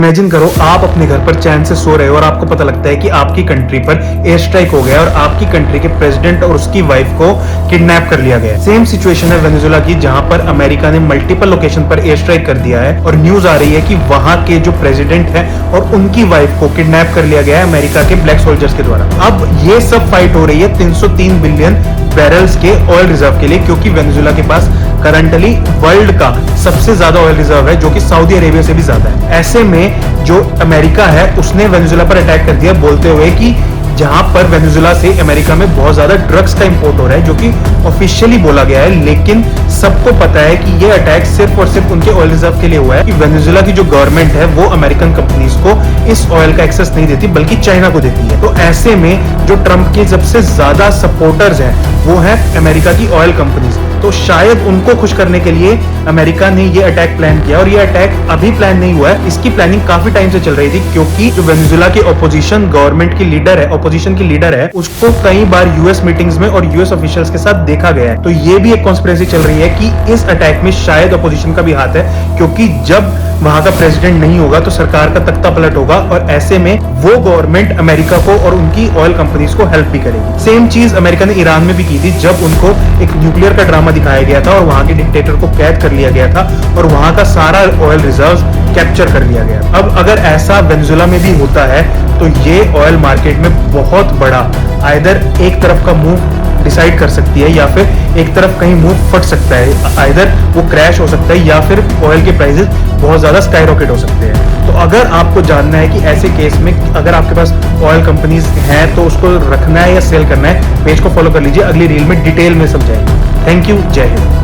Imagine करो आप अपने घर पर चैन से सो रहे हो और आपको पता लगता है कि आपकी कंट्री पर एयर स्ट्राइक हो गया और आपकी कंट्री के प्रेसिडेंट और उसकी वाइफ को किडनैप कर लिया गया। सेम सिचुएशन है वेनेजुएला की, जहां पर अमेरिका ने मल्टीपल लोकेशन पर एयर स्ट्राइक कर दिया है और न्यूज आ रही है कि वहां के जो प्रेसिडेंट है और उनकी वाइफ को किडनैप कर लिया गया है अमेरिका के ब्लैक सोल्जर्स के द्वारा। अब ये सब फाइट हो रही है 303 बिलियन बैरल्स के ऑयल रिजर्व के लिए, क्योंकि वेनेजुएला के पास करंटली वर्ल्ड का सबसे ज्यादा ऑयल रिजर्व है, जो कि सऊदी अरेबिया से भी ज्यादा है। ऐसे में जो अमेरिका है उसने वेनेजुएला पर अटैक कर दिया, बोलते हुए कि जहां पर वेनेजुएला से अमेरिका में बहुत ज्यादा ड्रग्स का इंपोर्ट हो रहा है, जो कि ऑफिशियली बोला गया है। लेकिन सबको पता है कि ये अटैक सिर्फ और सिर्फ उनके ऑयल रिजर्व के लिए हुआ है कि वेनेजुएला की जो गवर्नमेंट है वो अमेरिकन कंपनीज को इस ऑयल का एक्सेस नहीं देती, बल्कि चाइना को देती है। तो ऐसे में जो ट्रंप के सबसे ज्यादा सपोर्टर्स हैं वो है अमेरिका की ऑयल कंपनीज। तो शायद उनको खुश करने के लिए अमेरिका ने ये अटैक प्लान किया, और ये अटैक अभी प्लान नहीं हुआ है, इसकी प्लानिंग काफी टाइम से चल रही थी, क्योंकि जो वेनेजुएला की ऑपोजिशन गवर्नमेंट की लीडर है, ऑपोजिशन की लीडर है, उसको कई बार यूएस मीटिंग्स में और यूएस ऑफिशियल्स के साथ देखा गया है। तो ये भी एक कॉन्स्पिरेसी चल रही है कि इस अटैक में शायद ऑपोजिशन का भी हाथ है, क्योंकि जब वहां का प्रेसिडेंट नहीं होगा तो सरकार का तख्ता पलट होगा, और ऐसे में वो गवर्नमेंट अमेरिका को और उनकी ऑयल कंपनीज को हेल्प भी करेगी। सेम चीज अमेरिका ने ईरान में भी की थी, जब उनको एक न्यूक्लियर का ड्रामा दिखाया गया था और वहां के डिक्टेटर को कैद कर लिया गया था और वहां का सारा ऑयल रिजर्व्स कैप्चर कर लिया गया। अब अगर ऐसा वेनेजुएला में भी होता है तो ये ऑयल मार्केट में बहुत बड़ा आइदर एक तरफ का मूव डिसाइड कर सकती है, या फिर एक तरफ कहीं मूव फट सकता है, आइदर वो क्रैश हो सकता है या फिर ऑयल के प्राइसेस बहुत ज्यादा स्काई रॉकेट हो सकते हैं। तो अगर आपको जानना है कि ऐसे केस में अगर आपके पास ऑयल कंपनीज हैं तो उसको रखना है या सेल करना है, पेज को फॉलो कर लीजिए, अगली रील में डिटेल में समझाएंगे। थैंक यू, जय हिंद।